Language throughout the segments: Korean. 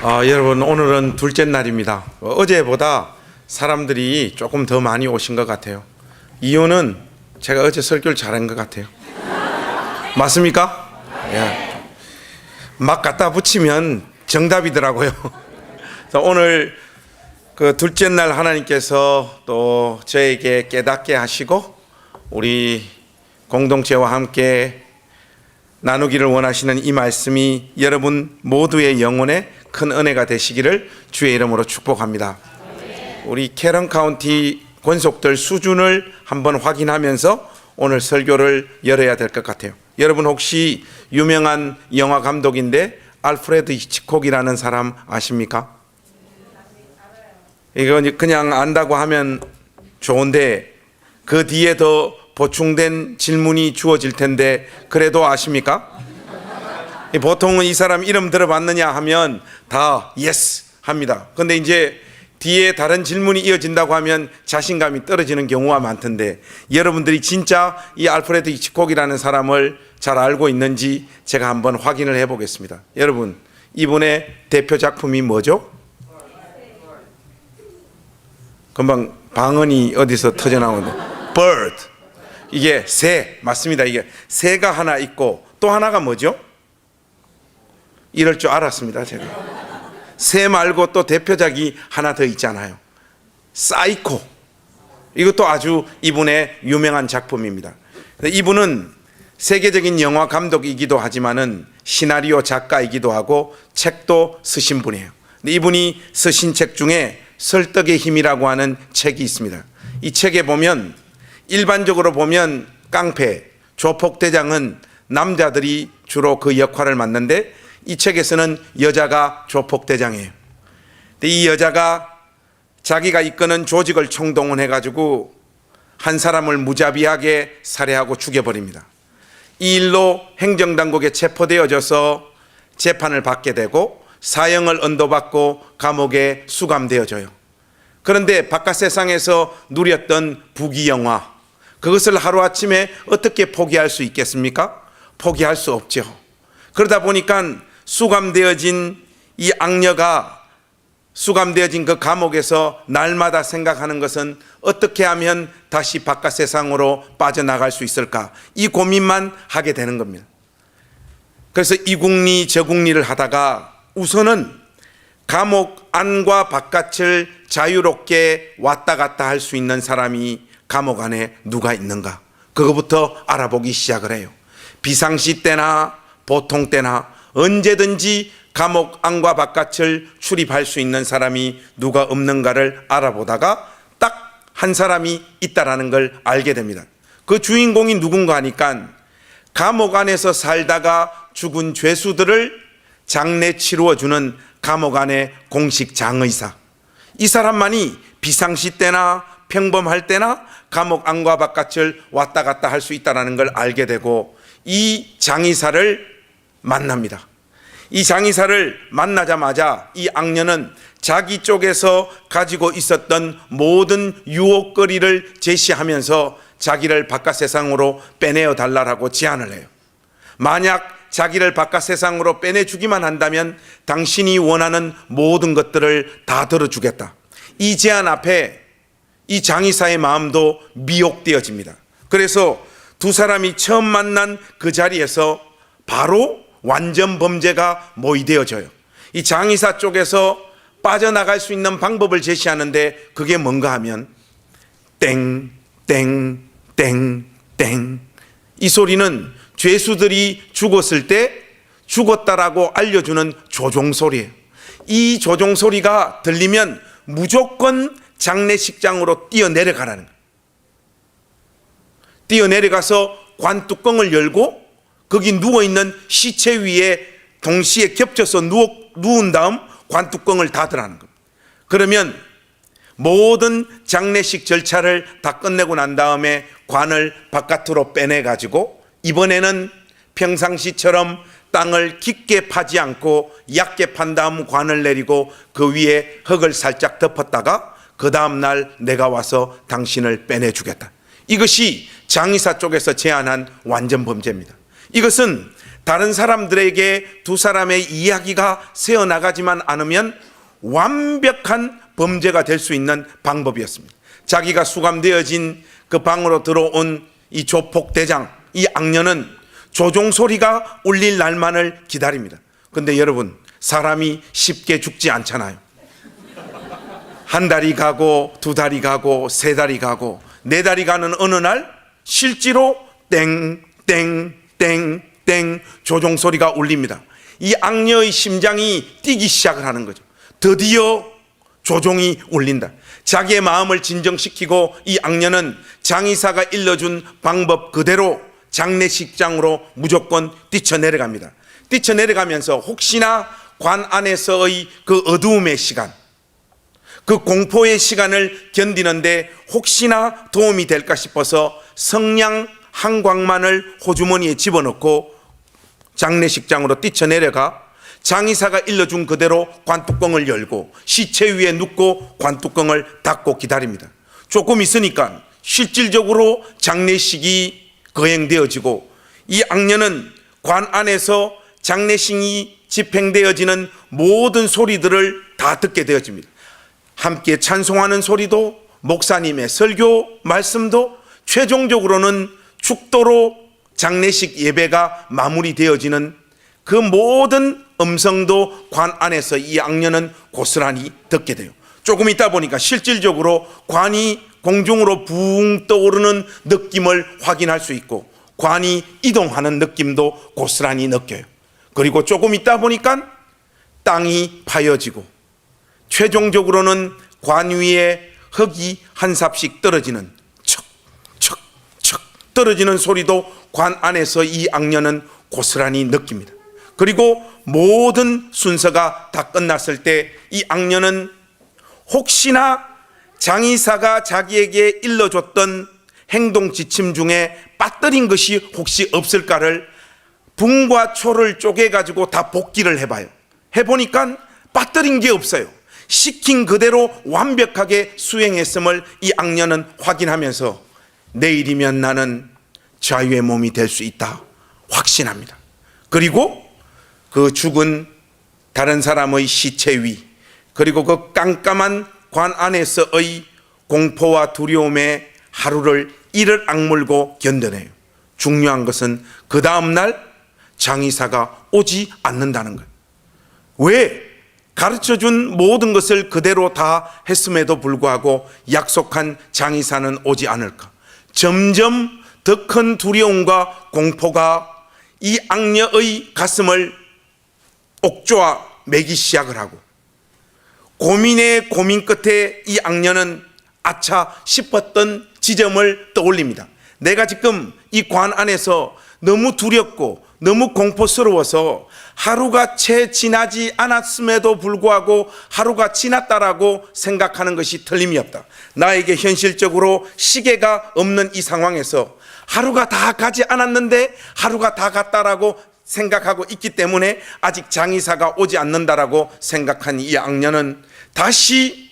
여러분, 오늘은 둘째 날입니다. 어제보다 사람들이 조금 더 많이 오신 것 같아요. 이유는 제가 어제 설교를 잘한 것 같아요. 맞습니까? 예. 막 갖다 붙이면 정답이더라고요. 오늘 그 둘째 날 하나님께서 또 저에게 깨닫게 하시고 우리 공동체와 함께 나누기를 원하시는 이 말씀이 여러분 모두의 영혼에 큰 은혜가 되시기를 주의 이름으로 축복합니다. 우리 캐런 카운티 권속들 수준을 한번 확인하면서 오늘 설교를 열어야 될 것 같아요. 여러분 혹시 유명한 영화 감독인데 알프레드 히치콕이라는 사람 아십니까? 이거 그냥 안다고 하면 좋은데 그 뒤에 더 보충된 질문이 주어질 텐데 그래도 아십니까? 보통은 이 사람 이름 들어봤느냐 하면 다 예스 합니다. 근데 이제 뒤에 다른 질문이 이어진다고 하면 자신감이 떨어지는 경우가 많던데 여러분들이 진짜 이 알프레드 히치콕이라는 사람을 잘 알고 있는지 제가 한번 확인을 해보겠습니다. 여러분, 이분의 대표 작품이 뭐죠? 금방 방언이 어디서 터져나오는데 bird. 이게 새 맞습니다. 이게 새가 하나 있고 또 하나가 뭐죠? 이럴 줄 알았습니다. 제가 새 말고 또 대표작이 하나 더 있잖아요. 사이코. 이것도 아주 이분의 유명한 작품입니다. 이분은 세계적인 영화 감독이기도 하지만은 시나리오 작가이기도 하고 책도 쓰신 분이에요. 근데 이분이 쓰신 책 중에 설득의 힘이라고 하는 책이 있습니다. 이 책에 보면 일반적으로 보면 깡패, 조폭대장은 남자들이 주로 그 역할을 맡는데 이 책에서는 여자가 조폭대장이에요. 근데 이 여자가 자기가 이끄는 조직을 총동원해가지고 한 사람을 무자비하게 살해하고 죽여버립니다. 이 일로 행정당국에 체포되어져서 재판을 받게 되고 사형을 언도받고 감옥에 수감되어져요. 그런데 바깥 세상에서 누렸던 부귀영화, 그것을 하루아침에 어떻게 포기할 수 있겠습니까? 포기할 수 없죠. 그러다 보니까 수감되어진 이 악녀가 수감되어진 그 감옥에서 날마다 생각하는 것은 어떻게 하면 다시 바깥 세상으로 빠져나갈 수 있을까? 이 고민만 하게 되는 겁니다. 그래서 이국리 저국리를 하다가 우선은 감옥 안과 바깥을 자유롭게 왔다 갔다 할 수 있는 사람이 감옥 안에 누가 있는가? 그거부터 알아보기 시작을 해요. 비상시 때나 보통 때나 언제든지 감옥 안과 바깥을 출입할 수 있는 사람이 누가 없는가를 알아보다가 딱 한 사람이 있다라는 걸 알게 됩니다. 그 주인공이 누군가 하니까 감옥 안에서 살다가 죽은 죄수들을 장례 치루어주는 감옥 안의 공식 장의사. 이 사람만이 비상시 때나 평범할 때나 감옥 안과 바깥을 왔다 갔다 할 수 있다는 걸 알게 되고 이 장의사를 만납니다. 이 장의사를 만나자마자 이 악녀는 자기 쪽에서 가지고 있었던 모든 유혹거리를 제시하면서 자기를 바깥 세상으로 빼내어 달라고 제안을 해요. 만약 자기를 바깥 세상으로 빼내주기만 한다면 당신이 원하는 모든 것들을 다 들어주겠다. 이 제안 앞에 이 장의사의 마음도 미혹되어집니다. 그래서 두 사람이 처음 만난 그 자리에서 바로 완전 범죄가 모의되어져요. 이 장의사 쪽에서 빠져나갈 수 있는 방법을 제시하는데 그게 뭔가 하면 땡, 땡, 땡, 땡. 이 소리는 죄수들이 죽었을 때 죽었다라고 알려주는 조종소리예요. 이 조종소리가 들리면 무조건 장례식장으로 뛰어내려가라는 거예요. 뛰어내려가서 관뚜껑을 열고 거기 누워있는 시체 위에 동시에 겹쳐서 누운 다음 관뚜껑을 닫으라는 겁니다. 그러면 모든 장례식 절차를 다 끝내고 난 다음에 관을 바깥으로 빼내가지고 이번에는 평상시처럼 땅을 깊게 파지 않고 얕게 판 다음 관을 내리고 그 위에 흙을 살짝 덮었다가 그 다음날 내가 와서 당신을 빼내주겠다. 이것이 장의사 쪽에서 제안한 완전 범죄입니다. 이것은 다른 사람들에게 두 사람의 이야기가 새어나가지만 않으면 완벽한 범죄가 될 수 있는 방법이었습니다. 자기가 수감되어진 그 방으로 들어온 이 조폭대장, 이 악녀는 조종 소리가 울릴 날만을 기다립니다. 근데 여러분, 사람이 쉽게 죽지 않잖아요. 한 달이 가고 두 달이 가고 세 달이 가고 네 달이 가는 어느 날 실제로 땡땡땡땡 조종 소리가 울립니다. 이 악녀의 심장이 뛰기 시작을 하는 거죠. 드디어 조종이 울린다. 자기의 마음을 진정시키고 이 악녀는 장의사가 일러준 방법 그대로 장례식장으로 무조건 뛰쳐내려갑니다. 뛰쳐내려가면서 혹시나 관 안에서의 그 어두움의 시간, 그 공포의 시간을 견디는데 혹시나 도움이 될까 싶어서 성냥 한 광만을 호주머니에 집어넣고 장례식장으로 뛰쳐내려가 장의사가 일러준 그대로 관뚜껑을 열고 시체 위에 눕고 관뚜껑을 닫고 기다립니다. 조금 있으니까 실질적으로 장례식이 거행되어지고 이 악녀는 관 안에서 장례식이 집행되어지는 모든 소리들을 다 듣게 되어집니다. 함께 찬송하는 소리도, 목사님의 설교 말씀도, 최종적으로는 축도로 장례식 예배가 마무리되어지는 그 모든 음성도 관 안에서 이 악녀는 고스란히 듣게 돼요. 조금 있다 보니까 실질적으로 관이 공중으로 붕 떠오르는 느낌을 확인할 수 있고 관이 이동하는 느낌도 고스란히 느껴요. 그리고 조금 있다 보니까 땅이 파여지고 최종적으로는 관 위에 흙이 한 삽씩 떨어지는 척척척 떨어지는 소리도 관 안에서 이 악녀는 고스란히 느낍니다. 그리고 모든 순서가 다 끝났을 때 이 악녀는 혹시나 장의사가 자기에게 일러줬던 행동 지침 중에 빠뜨린 것이 혹시 없을까를 붕과 초를 쪼개가지고 다 복기를 해봐요. 해보니까 빠뜨린 게 없어요. 시킨 그대로 완벽하게 수행했음을 이 악녀는 확인하면서 내일이면 나는 자유의 몸이 될 수 있다 확신합니다. 그리고 그 죽은 다른 사람의 시체 위, 그리고 그 깜깜한 관 안에서의 공포와 두려움의 하루를 이를 악물고 견뎌내요. 중요한 것은 그 다음날 장의사가 오지 않는다는 거예요. 왜? 가르쳐준 모든 것을 그대로 다 했음에도 불구하고 약속한 장의사는 오지 않을까? 점점 더 큰 두려움과 공포가 이 악녀의 가슴을 옥조아 매기 시작을 하고 고민의 고민 끝에 이 악녀는 아차 싶었던 지점을 떠올립니다. 내가 지금 이 관 안에서 너무 두렵고 너무 공포스러워서 하루가 채 지나지 않았음에도 불구하고 하루가 지났다라고 생각하는 것이 틀림이 없다. 나에게 현실적으로 시계가 없는 이 상황에서 하루가 다 가지 않았는데 하루가 다 갔다라고 생각하고 있기 때문에 아직 장의사가 오지 않는다라고 생각한 이 악녀는 다시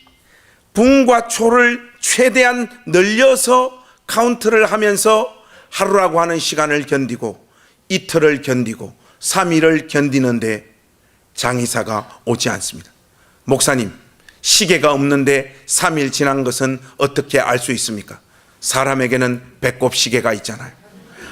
붕과 초를 최대한 늘려서 카운트를 하면서 하루라고 하는 시간을 견디고 이틀을 견디고 3일을 견디는데 장의사가 오지 않습니다. 목사님, 시계가 없는데 3일 지난 것은 어떻게 알 수 있습니까? 사람에게는 배꼽 시계가 있잖아요.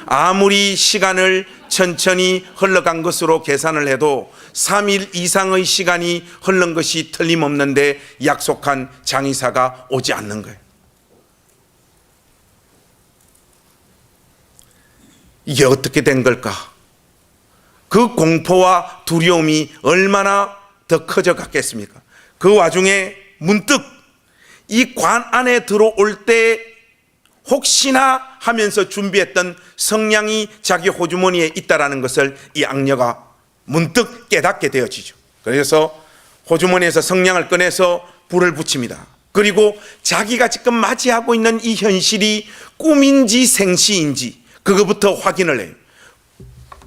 아무리 시간을 천천히 흘러간 것으로 계산을 해도 3일 이상의 시간이 흘른 것이 틀림없는데 약속한 장의사가 오지 않는 거예요. 이게 어떻게 된 걸까? 그 공포와 두려움이 얼마나 더 커져 갔겠습니까? 그 와중에 문득 이 관 안에 들어올 때 혹시나 하면서 준비했던 성냥이 자기 호주머니에 있다라는 것을 이 악녀가 문득 깨닫게 되어지죠. 그래서 호주머니에서 성냥을 꺼내서 불을 붙입니다. 그리고 자기가 지금 맞이하고 있는 이 현실이 꿈인지 생시인지 그거부터 확인을 해요.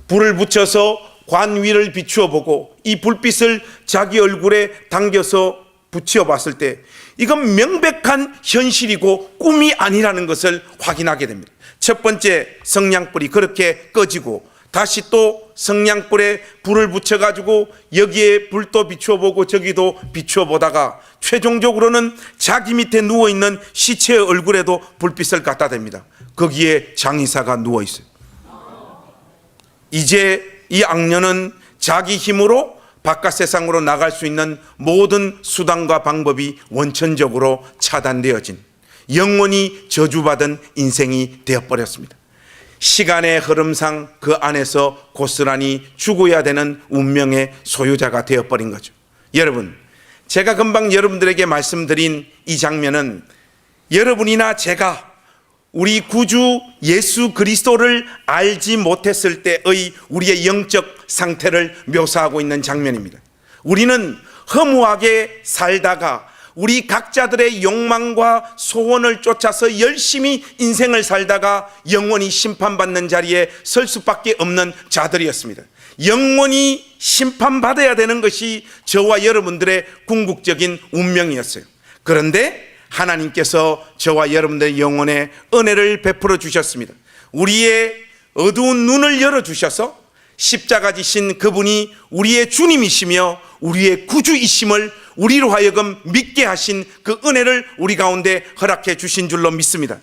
불을 붙여서 관 위를 비추어 보고 이 불빛을 자기 얼굴에 당겨서 붙여 봤을 때 이건 명백한 현실이고 꿈이 아니라는 것을 확인하게 됩니다. 첫 번째 성냥불이 그렇게 꺼지고 다시 또 성냥불에 불을 붙여가지고 여기에 불도 비추어보고 저기도 비추어보다가 최종적으로는 자기 밑에 누워있는 시체의 얼굴에도 불빛을 갖다 댑니다. 거기에 장의사가 누워있어요. 이제 이 악녀는 자기 힘으로 바깥 세상으로 나갈 수 있는 모든 수단과 방법이 원천적으로 차단되어진, 영원히 저주받은 인생이 되어버렸습니다. 시간의 흐름상 그 안에서 고스란히 죽어야 되는 운명의 소유자가 되어버린 거죠. 여러분, 제가 금방 여러분들에게 말씀드린 이 장면은 여러분이나 제가 우리 구주 예수 그리스도를 알지 못했을 때의 우리의 영적 상태를 묘사하고 있는 장면입니다. 우리는 허무하게 살다가 우리 각자들의 욕망과 소원을 쫓아서 열심히 인생을 살다가 영원히 심판받는 자리에 설 수밖에 없는 자들이었습니다. 영원히 심판받아야 되는 것이 저와 여러분들의 궁극적인 운명이었어요. 그런데 하나님께서 저와 여러분들의 영혼에 은혜를 베풀어 주셨습니다. 우리의 어두운 눈을 열어주셔서 십자가 지신 그분이 우리의 주님이시며 우리의 구주이심을 우리로 하여금 믿게 하신 그 은혜를 우리 가운데 허락해 주신 줄로 믿습니다.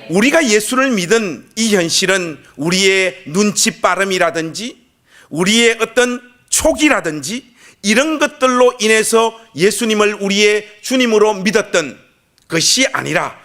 우리가 예수를 믿은 이 현실은 우리의 눈치 빠름이라든지 우리의 어떤 촉이라든지 이런 것들로 인해서 예수님을 우리의 주님으로 믿었던 것이 아니라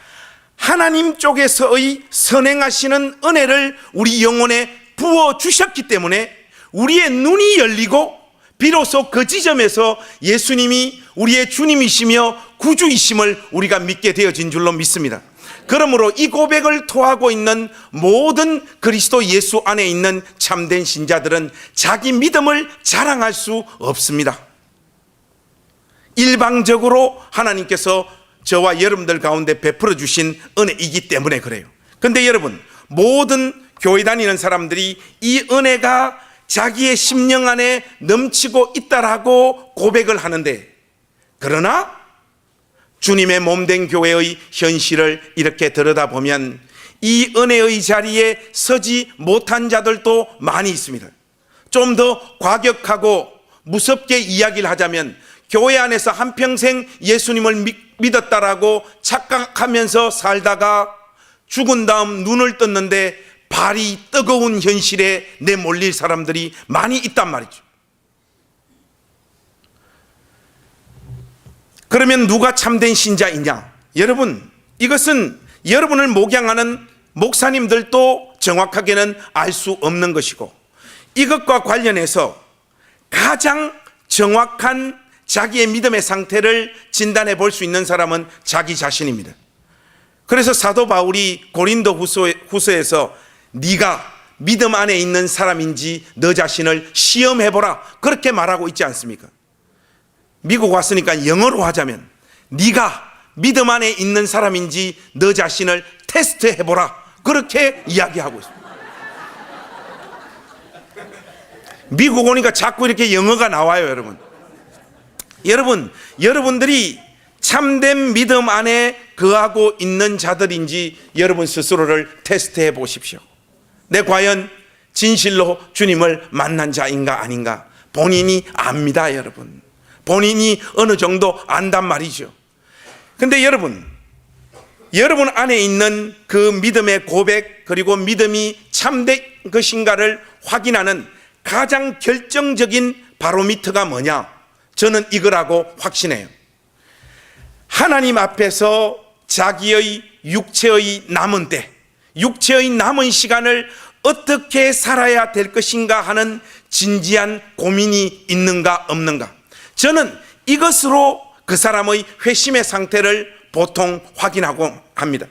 하나님 쪽에서의 선행하시는 은혜를 우리 영혼에 부어주셨기 때문에 우리의 눈이 열리고 비로소 그 지점에서 예수님이 우리의 주님이시며 구주이심을 우리가 믿게 되어진 줄로 믿습니다. 그러므로 이 고백을 토하고 있는 모든 그리스도 예수 안에 있는 참된 신자들은 자기 믿음을 자랑할 수 없습니다. 일방적으로 하나님께서 저와 여러분들 가운데 베풀어 주신 은혜이기 때문에 그래요. 그런데 여러분, 모든 교회 다니는 사람들이 이 은혜가 자기의 심령 안에 넘치고 있다라고 고백을 하는데, 그러나 주님의 몸된 교회의 현실을 이렇게 들여다보면 이 은혜의 자리에 서지 못한 자들도 많이 있습니다. 좀 더 과격하고 무섭게 이야기를 하자면 교회 안에서 한평생 예수님을 믿었다라고 착각하면서 살다가 죽은 다음 눈을 떴는데 발이 뜨거운 현실에 내몰릴 사람들이 많이 있단 말이죠. 그러면 누가 참된 신자이냐? 여러분, 이것은 여러분을 목양하는 목사님들도 정확하게는 알 수 없는 것이고, 이것과 관련해서 가장 정확한 자기의 믿음의 상태를 진단해 볼 수 있는 사람은 자기 자신입니다. 그래서 사도 바울이 고린도 후서에서 네가 믿음 안에 있는 사람인지 너 자신을 시험해보라, 그렇게 말하고 있지 않습니까? 미국 왔으니까 영어로 하자면 네가 믿음 안에 있는 사람인지 너 자신을 테스트해보라, 그렇게 이야기하고 있습니다. 미국 오니까 자꾸 이렇게 영어가 나와요. 여러분들이 참된 믿음 안에 거하고 있는 자들인지 여러분 스스로를 테스트해 보십시오. 내 과연 진실로 주님을 만난 자인가 아닌가 본인이 압니다. 본인이 어느 정도 안단 말이죠. 근데 여러분 안에 있는 그 믿음의 고백, 그리고 믿음이 참된 것인가를 확인하는 가장 결정적인 바로미터가 뭐냐? 저는 이거라고 확신해요. 하나님 앞에서 자기의 육체의 남은 때, 육체의 남은 시간을 어떻게 살아야 될 것인가 하는 진지한 고민이 있는가 없는가, 저는 이것으로 그 사람의 회심의 상태를 보통 확인하고 합니다.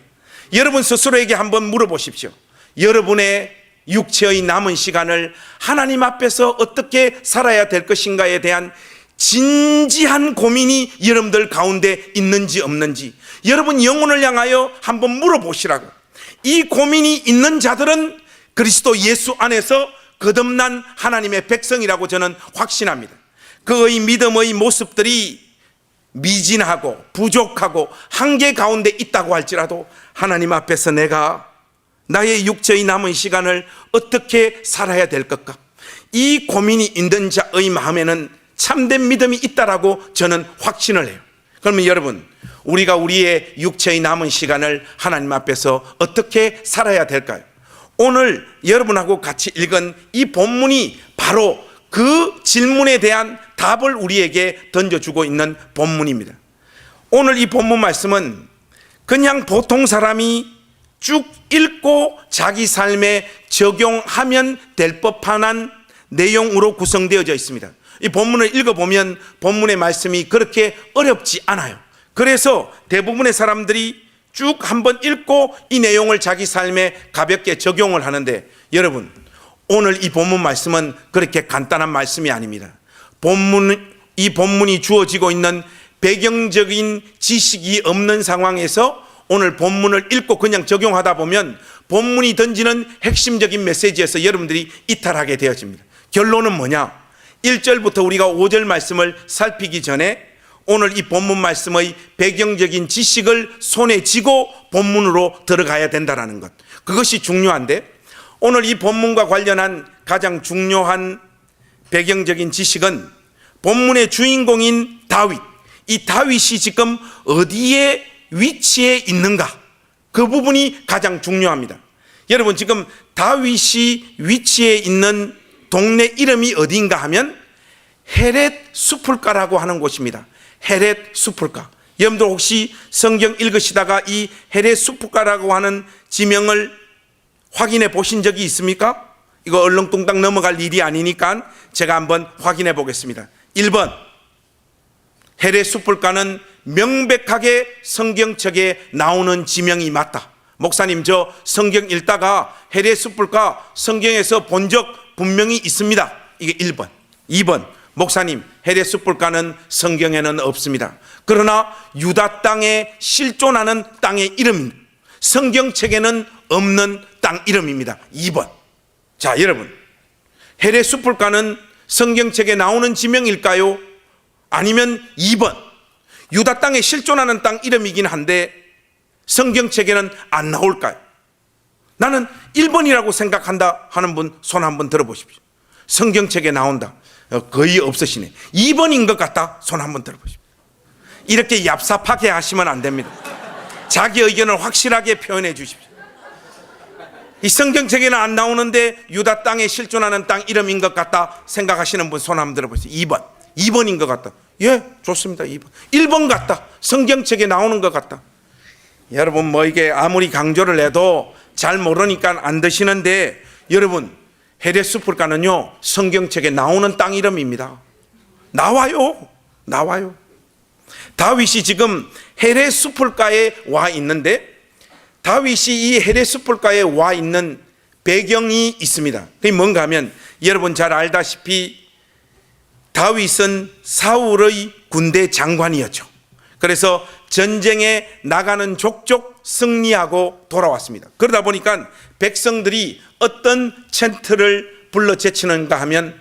여러분 스스로에게 한번 물어보십시오. 여러분의 육체의 남은 시간을 하나님 앞에서 어떻게 살아야 될 것인가에 대한 진지한 고민이 여러분들 가운데 있는지 없는지 여러분 영혼을 향하여 한번 물어보시라고. 이 고민이 있는 자들은 그리스도 예수 안에서 거듭난 하나님의 백성이라고 저는 확신합니다. 그의 믿음의 모습들이 미진하고 부족하고 한계 가운데 있다고 할지라도 하나님 앞에서 내가 나의 육체의 남은 시간을 어떻게 살아야 될 것까? 이 고민이 있는 자의 마음에는 참된 믿음이 있다라고 저는 확신을 해요. 그러면 여러분, 우리가 우리의 육체의 남은 시간을 하나님 앞에서 어떻게 살아야 될까요? 오늘 여러분하고 같이 읽은 이 본문이 바로 그 질문에 대한 답을 우리에게 던져주고 있는 본문입니다. 오늘 이 본문 말씀은 그냥 보통 사람이 쭉 읽고 자기 삶에 적용하면 될 법한 내용으로 구성되어져 있습니다. 이 본문을 읽어보면 본문의 말씀이 그렇게 어렵지 않아요. 그래서 대부분의 사람들이 쭉 한번 읽고 이 내용을 자기 삶에 가볍게 적용을 하는데, 여러분, 오늘 이 본문 말씀은 그렇게 간단한 말씀이 아닙니다. 이 본문이 주어지고 있는 배경적인 지식이 없는 상황에서 오늘 본문을 읽고 그냥 적용하다 보면 본문이 던지는 핵심적인 메시지에서 여러분들이 이탈하게 되어집니다. 결론은 뭐냐? 1절부터 우리가 5절 말씀을 살피기 전에 오늘 이 본문 말씀의 배경적인 지식을 손에 쥐고 본문으로 들어가야 된다는 것, 그것이 중요한데, 오늘 이 본문과 관련한 가장 중요한 배경적인 지식은 본문의 주인공인 다윗, 이 다윗이 지금 어디에 위치해 있는가, 그 부분이 가장 중요합니다. 여러분, 지금 다윗이 위치해 있는 동네 이름이 어디인가 하면 헤렛 수풀가라고 하는 곳입니다. 헤렛 수풀가. 여러분들 혹시 성경 읽으시다가 이 헤렛 수풀가라고 하는 지명을 확인해 보신 적이 있습니까? 이거 얼렁뚱땅 넘어갈 일이 아니니까 제가 한번 확인해 보겠습니다. 1번, 헤렛 수풀가는 명백하게 성경책에 나오는 지명이 맞다. 목사님, 저 성경 읽다가 헤렛 수풀가 성경에서 본 적 분명히 있습니다. 이게 1번. 2번, 목사님, 헤렛 수풀가는 성경에는 없습니다. 그러나 유다 땅에 실존하는 땅의 이름입니다. 성경책에는 없는 땅 이름입니다. 2번. 자, 여러분, 헤렛 수풀가는 성경책에 나오는 지명일까요? 아니면 2번, 유다 땅에 실존하는 땅 이름이긴 한데 성경책에는 안 나올까요? 나는 1번이라고 생각한다 하는 분 손 한번 들어보십시오. 성경책에 나온다. 거의 없으시네. 2번인 것 같다. 손 한번 들어보십시오. 이렇게 얍삽하게 하시면 안 됩니다. 자기 의견을 확실하게 표현해 주십시오. 이 성경책에는 안 나오는데 유다 땅에 실존하는 땅 이름인 것 같다 생각하시는 분 손 한번 들어보세요. 2번. 2번인 것 같다. 예, 좋습니다. 2번. 1번 같다. 성경책에 나오는 것 같다. 여러분, 뭐 이게 아무리 강조를 해도 잘 모르니까 안 드시는데, 여러분, 헤렛 수풀가는요 성경책에 나오는 땅 이름입니다. 나와요. 다윗이 지금 헤렛 수풀가에 와 있는데, 다윗이 이 헤렛 수풀가에 와 있는 배경이 있습니다. 그게 뭔가 하면, 여러분 잘 알다시피 다윗은 사울의 군대 장관이었죠. 그래서 전쟁에 나가는 족족 승리하고 돌아왔습니다. 그러다 보니까 백성들이 어떤 챈트를 불러 제치는가 하면,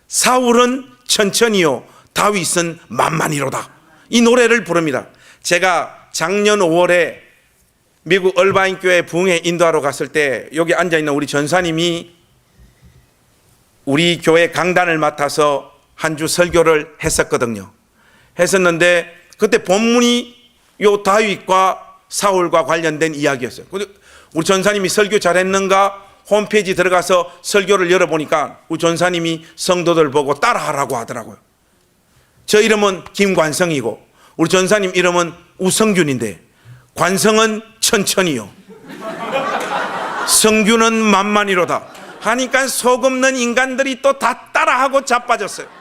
사울은 천천히요, 다윗은 만만히로다. 이 노래를 부릅니다. 제가 작년 5월에 미국 얼바인 교회 부흥회 인도하러 갔을 때 여기 앉아있는 우리 전사님이 우리 교회 강단을 맡아서 한 주 설교를 했었거든요. 했었는데 그때 본문이 요 다윗과 사울과 관련된 이야기였어요. 우리 전사님이 설교 잘했는가 홈페이지 들어가서 설교를 열어보니까 우리 전사님이 성도들 보고 따라하라고 하더라고요. 저 이름은 김관성이고 우리 전사님 이름은 우성균인데, 관성은 천천히요, 성균은 만만히로다 하니까 속없는 인간들이 또 다 따라하고 자빠졌어요.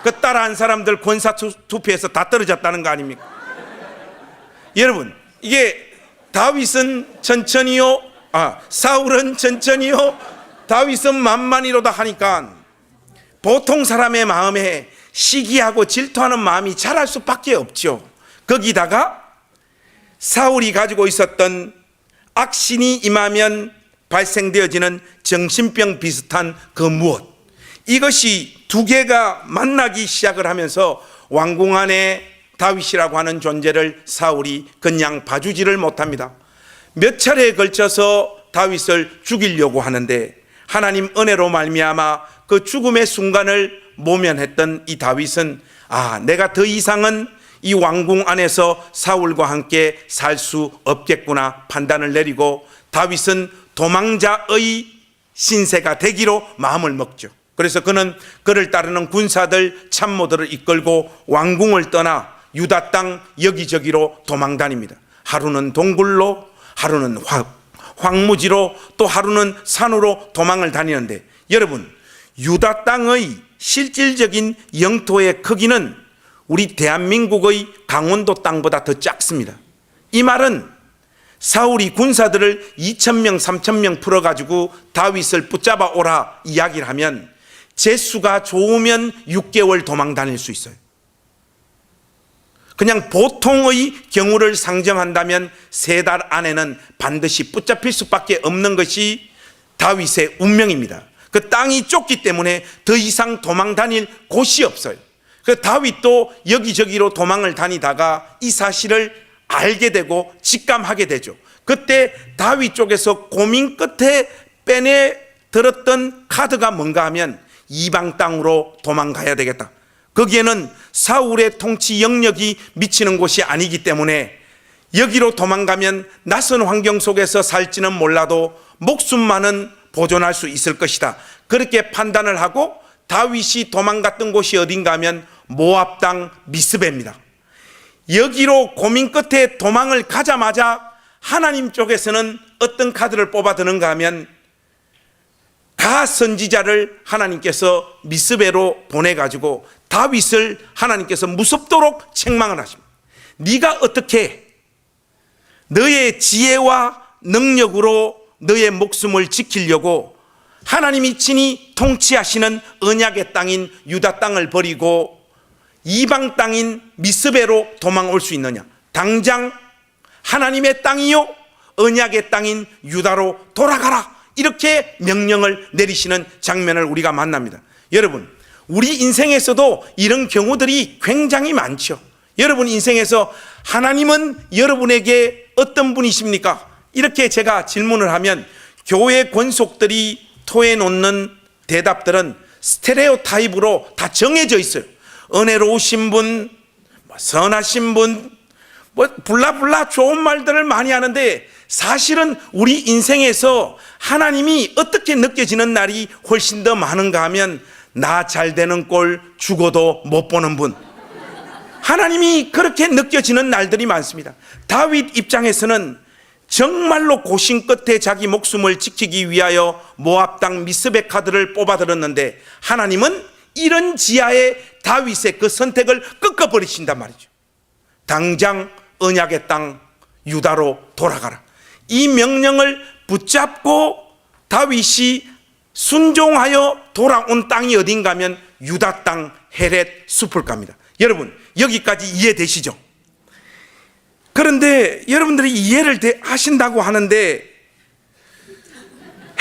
그 따라한 사람들 권사 투표에서 다 떨어졌다는 거 아닙니까? 여러분, 이게 다윗은 천천히요, 사울은 천천히요, 다윗은 만만히로다 하니까 보통 사람의 마음에 시기하고 질투하는 마음이 자랄 수밖에 없죠. 거기다가 사울이 가지고 있었던 악신이 임하면 발생되어지는 정신병 비슷한 그 무엇, 이것이 두 개가 만나기 시작을 하면서 왕궁 안에 다윗이라고 하는 존재를 사울이 그냥 봐주지를 못합니다. 몇 차례에 걸쳐서 다윗을 죽이려고 하는데 하나님 은혜로 말미암아 그 죽음의 순간을 모면했던 이 다윗은 내가 더 이상은 이 왕궁 안에서 사울과 함께 살 수 없겠구나 판단을 내리고 다윗은 도망자의 신세가 되기로 마음을 먹죠. 그래서 그는 그를 따르는 군사들 참모들을 이끌고 왕궁을 떠나 유다 땅 여기저기로 도망다닙니다. 하루는 동굴로, 하루는 황무지로, 또 하루는 산으로 도망을 다니는데, 여러분, 유다 땅의 실질적인 영토의 크기는 우리 대한민국의 강원도 땅보다 더 작습니다. 이 말은 사울이 군사들을 2,000명, 3,000명 풀어가지고 다윗을 붙잡아 오라 이야기를 하면 재수가 좋으면 6개월 도망 다닐 수 있어요. 그냥 보통의 경우를 상정한다면 3달 안에는 반드시 붙잡힐 수밖에 없는 것이 다윗의 운명입니다. 그 땅이 좁기 때문에 더 이상 도망 다닐 곳이 없어요. 그 다윗도 여기저기로 도망을 다니다가 이 사실을 알게 되고 직감하게 되죠. 그때 다윗 쪽에서 고민 끝에 빼내 들었던 카드가 뭔가 하면 이방 땅으로 도망가야 되겠다. 거기에는 사울의 통치 영역이 미치는 곳이 아니기 때문에 여기로 도망가면 낯선 환경 속에서 살지는 몰라도 목숨만은 보존할 수 있을 것이다. 그렇게 판단을 하고 다윗이 도망갔던 곳이 어딘가 하면 모압 땅 미스베입니다. 여기로 고민 끝에 도망을 가자마자 하나님 쪽에서는 어떤 카드를 뽑아 드는가 하면 가 선지자를 하나님께서 미스베로 보내가지고 다윗을 하나님께서 무섭도록 책망을 하십니다. 네가 어떻게 너의 지혜와 능력으로 너의 목숨을 지키려고 하나님이 친히 통치하시는 언약의 땅인 유다 땅을 버리고 이방 땅인 미스베로 도망올 수 있느냐? 당장 하나님의 땅이요 언약의 땅인 유다로 돌아가라, 이렇게 명령을 내리시는 장면을 우리가 만납니다. 여러분, 우리 인생에서도 이런 경우들이 굉장히 많죠. 여러분 인생에서 하나님은 여러분에게 어떤 분이십니까? 이렇게 제가 질문을 하면 교회 권속들이 토해놓는 대답들은 스테레오 타입으로 다 정해져 있어요. 은혜로우신 분, 선하신 분, 블라블라 좋은 말들을 많이 하는데 사실은 우리 인생에서 하나님이 어떻게 느껴지는 날이 훨씬 더 많은가 하면 나 잘 되는 꼴 죽어도 못 보는 분, 하나님이 그렇게 느껴지는 날들이 많습니다. 다윗 입장에서는 정말로 고심 끝에 자기 목숨을 지키기 위하여 모압 땅 미스베 카드를 뽑아들었는데 하나님은 이런 지하에 다윗의 그 선택을 꺾어버리신단 말이죠. 당장 언약의 땅 유다로 돌아가라. 이 명령을 붙잡고 다윗이 순종하여 돌아온 땅이 어딘가 하면 유다 땅 헤렛 수풀가입니다. 여러분 여기까지 이해되시죠? 그런데 여러분들이 이해를 하신다고 하는데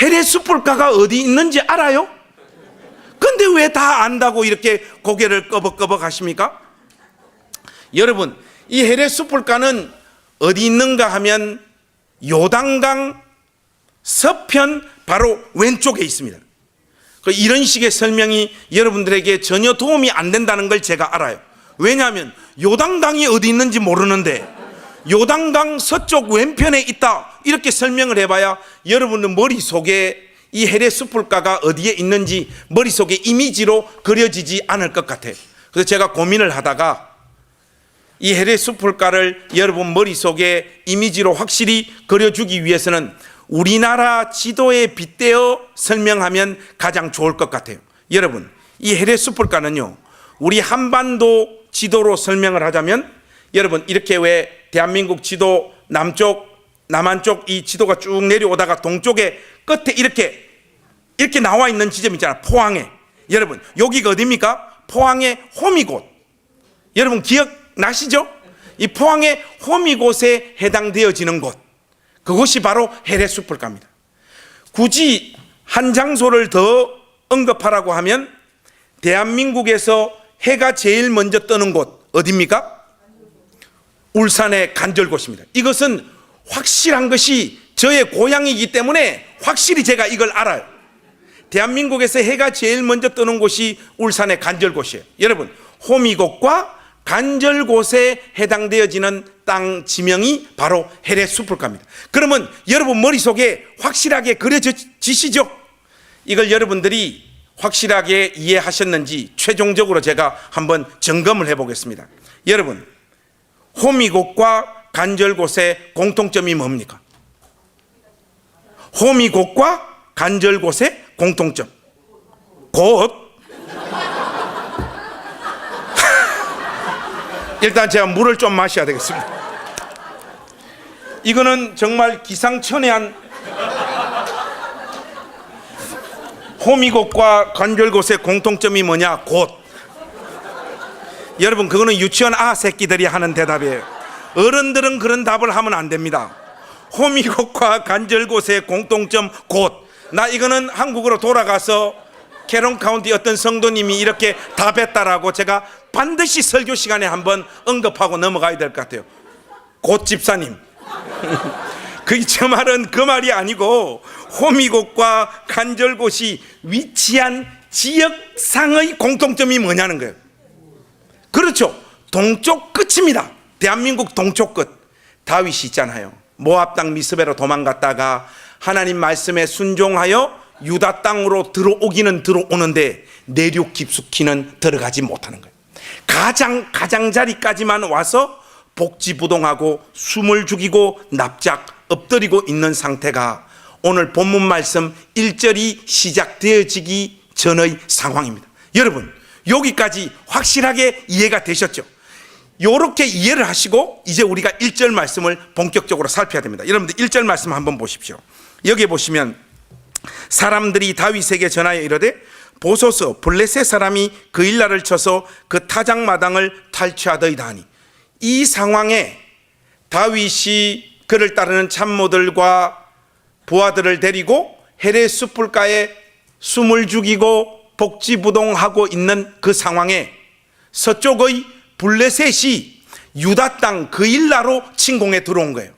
헤렛 수풀가가 어디 있는지 알아요? 근데 왜 다 안다고 이렇게 고개를 꺼벅꺼벅 하십니까? 여러분 이 헤렛 수풀가는 어디 있는가 하면 요단강 서편 바로 왼쪽에 있습니다. 이런 식의 설명이 여러분들에게 전혀 도움이 안 된다는 걸 제가 알아요. 왜냐하면 요단강이 어디 있는지 모르는데 요단강 서쪽 왼편에 있다 이렇게 설명을 해봐야 여러분은 머릿속에 이 헤렛 수풀가가 어디에 있는지 머릿속에 이미지로 그려지지 않을 것 같아요. 그래서 제가 고민을 하다가 이 헤렛 수풀가를 여러분 머릿속에 이미지로 확실히 그려주기 위해서는 우리나라 지도에 빗대어 설명하면 가장 좋을 것 같아요. 여러분 이 헤렛 수풀가는요 우리 한반도 지도로 설명을 하자면 여러분 이렇게 왜 대한민국 지도 남한 쪽 이 지도가 쭉 내려오다가 동쪽에 끝에 이렇게 나와 있는 지점 있잖아요. 포항에. 여러분 여기가 어디입니까? 포항의 호미곶. 여러분 기억나시죠? 이 포항의 호미곶에 해당되어지는 곳, 그곳이 바로 헤렛 수풀가입니다. 굳이 한 장소를 더 언급하라고 하면 대한민국에서 해가 제일 먼저 뜨는 곳 어디입니까? 울산의 간절곶입니다. 이것은 확실한 것이 저의 고향이기 때문에 확실히 제가 이걸 알아요. 대한민국에서 해가 제일 먼저 뜨는 곳이 울산의 간절곶이에요. 여러분, 호미곶과 간절곶에 해당되어지는 땅 지명이 바로 해례수풀가입니다. 그러면 여러분 머릿속에 확실하게 그려지시죠? 이걸 여러분들이 확실하게 이해하셨는지 최종적으로 제가 한번 점검을 해보겠습니다. 여러분, 호미곶과 간절곶의 공통점이 뭡니까? 호미곶과 간절곶의 공통점, 곶. 일단 제가 물을 좀 마셔야 되겠습니다. 이거는 정말 기상천외한 호미곶과 간절곶의 공통점이 뭐냐? 곶. 여러분, 그거는 유치원 새끼들이 하는 대답이에요. 어른들은 그런 답을 하면 안 됩니다. 호미곶과 간절곶의 공통점 곶. 나 이거는 한국으로 돌아가서 캐론 카운티 어떤 성도님이 이렇게 답했다라고 제가 반드시 설교 시간에 한번 언급하고 넘어가야 될 것 같아요. 곶 집사님. 저 말은 그 말이 아니고 호미곶과 간절곶이 위치한 지역상의 공통점이 뭐냐는 거예요. 그렇죠. 동쪽 끝입니다. 대한민국 동쪽 끝. 다윗이 있잖아요. 모압 땅 미스베로 도망갔다가 하나님 말씀에 순종하여 유다 땅으로 들어오기는 들어오는데 내륙 깊숙이는 들어가지 못하는 거예요. 가장자리까지만 와서 복지부동하고 숨을 죽이고 납작 엎드리고 있는 상태가 오늘 본문 말씀 1절이 시작되어지기 전의 상황입니다. 여러분, 여기까지 확실하게 이해가 되셨죠? 이렇게 이해를 하시고 이제 우리가 1절 말씀을 본격적으로 살펴야 됩니다. 여러분들 1절 말씀 한번 보십시오. 여기 보시면 사람들이 다윗에게 전하여 이르되 보소서, 블레셋 사람이 그일라를 쳐서 그 타작마당을 탈취하더이다 하니, 이 상황에 다윗이 그를 따르는 참모들과 부하들을 데리고 헤레수풀가에 숨을 죽이고 복지부동하고 있는 그 상황에 서쪽의 블레셋이 유다 땅 그일라로 침공해 들어온 거예요.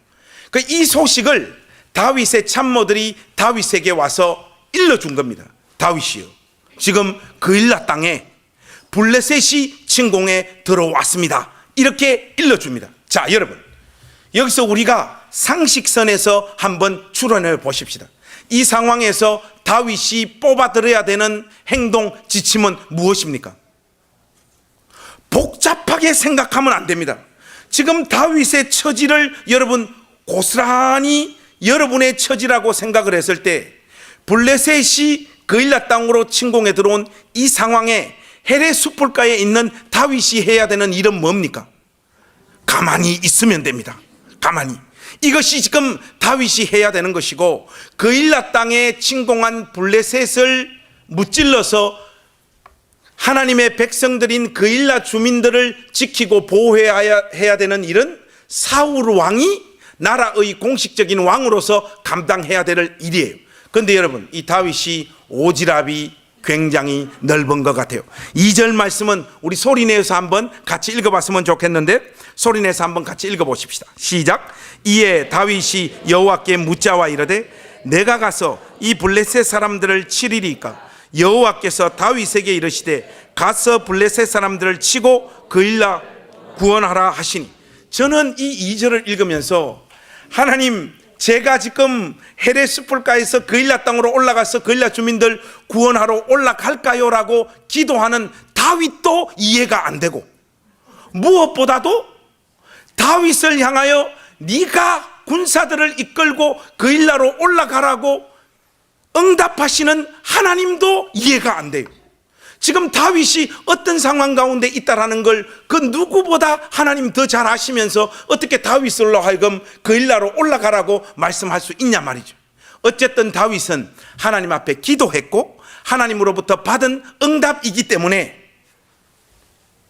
이 소식을 다윗의 참모들이 다윗에게 와서 일러준 겁니다. 다윗이요, 지금 그일라 땅에 블레셋이 침공해 들어왔습니다. 이렇게 일러줍니다. 자, 여러분, 여기서 우리가 상식선에서 한번 추론해 보십시다. 이 상황에서 다윗이 뽑아들여야 되는 행동 지침은 무엇입니까? 복잡하게 생각하면 안 됩니다. 지금 다윗의 처지를 여러분 고스란히 여러분의 처지라고 생각을 했을 때 블레셋이 그일라 땅으로 침공해 들어온 이 상황에 헤레수풀가에 있는 다윗이 해야 되는 일은 뭡니까? 가만히 있으면 됩니다. 가만히. 이것이 지금 다윗이 해야 되는 것이고, 그일라 땅에 침공한 블레셋을 무찔러서 하나님의 백성들인 그일라 주민들을 지키고 보호해야 되는 일은 사울 왕이 나라의 공식적인 왕으로서 감당해야 될 일이에요. 그런데 여러분, 이 다윗이 오지랖이 굉장히 넓은 것 같아요. 2절 말씀은 우리 소리내서 한번 같이 읽어봤으면 좋겠는데, 소리내서 한번 같이 읽어보십시다. 시작. 이에 다윗이 여호와께 묻자와 이르되 내가 가서 이 블레셋 사람들을 치리리까? 여호와께서 다윗에게 이르시되 가서 블레셋 사람들을 치고 그일라 구원하라 하시니. 저는 이 2절을 읽으면서 하나님, 제가 지금 헤레스풀가에서 그일라 땅으로 올라가서 그일라 주민들 구원하러 올라갈까요? 라고 기도하는 다윗도 이해가 안 되고, 무엇보다도 다윗을 향하여 네가 군사들을 이끌고 그일라로 올라가라고 응답하시는 하나님도 이해가 안 돼요. 지금 다윗이 어떤 상황 가운데 있다라는 걸 그 누구보다 하나님 더 잘 아시면서 어떻게 다윗을로 하여금 그일라로 올라가라고 말씀할 수 있냐 말이죠. 어쨌든 다윗은 하나님 앞에 기도했고 하나님으로부터 받은 응답이기 때문에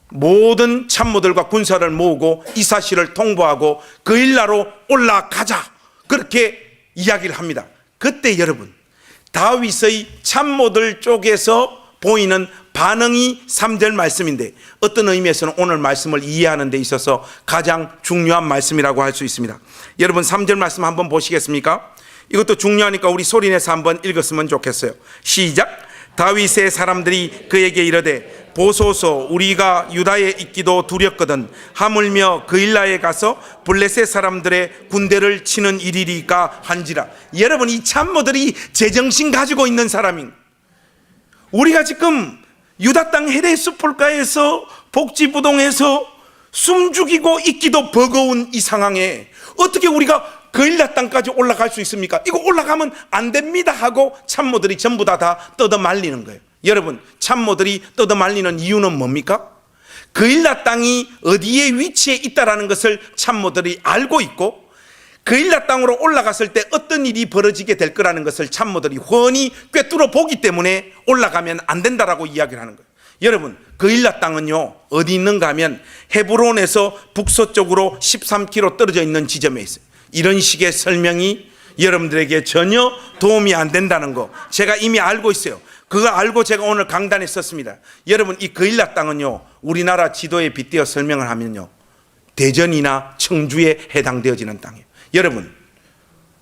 모든 참모들과 군사를 모으고 이 사실을 통보하고 그일라로 올라가자, 그렇게 이야기를 합니다. 그때 여러분, 다윗의 참모들 쪽에서 보이는 반응이 3절 말씀인데, 어떤 의미에서는 오늘 말씀을 이해하는 데 있어서 가장 중요한 말씀이라고 할 수 있습니다. 여러분 3절 말씀 한번 보시겠습니까? 이것도 중요하니까 우리 소리내서 한번 읽었으면 좋겠어요. 시작. 다윗의 사람들이 그에게 이르되 보소서 우리가 유다에 있기도 두렵거든 하물며 그일라에 가서 블레셋 사람들의 군대를 치는 일이리까 한지라. 여러분, 이 참모들이 제정신 가지고 있는 사람인, 우리가 지금 유다 땅 헤레 숲불가에서 복지부동에서 숨죽이고 있기도 버거운 이 상황에 어떻게 우리가 그일라 땅까지 올라갈 수 있습니까? 이거 올라가면 안 됩니다 하고 참모들이 전부 다 뜯어 말리는 거예요. 여러분, 참모들이 뜯어 말리는 이유는 뭡니까? 그일라 땅이 어디에 위치해 있다라는 것을 참모들이 알고 있고, 그일라 땅으로 올라갔을 때 어떤 일이 벌어지게 될 거라는 것을 참모들이 훤히 꿰뚫어 보기 때문에 올라가면 안 된다라고 이야기를 하는 거예요. 여러분, 그일라 땅은요 어디 있는가 하면 헤브론에서 북서쪽으로 13km 떨어져 있는 지점에 있어요. 이런 식의 설명이 여러분들에게 전혀 도움이 안 된다는 거 제가 이미 알고 있어요. 그거 알고 제가 오늘 강단에 썼습니다. 여러분, 이 그일라 땅은요 우리나라 지도에 빗대어 설명을 하면요 대전이나 청주에 해당되어지는 땅이에요. 여러분,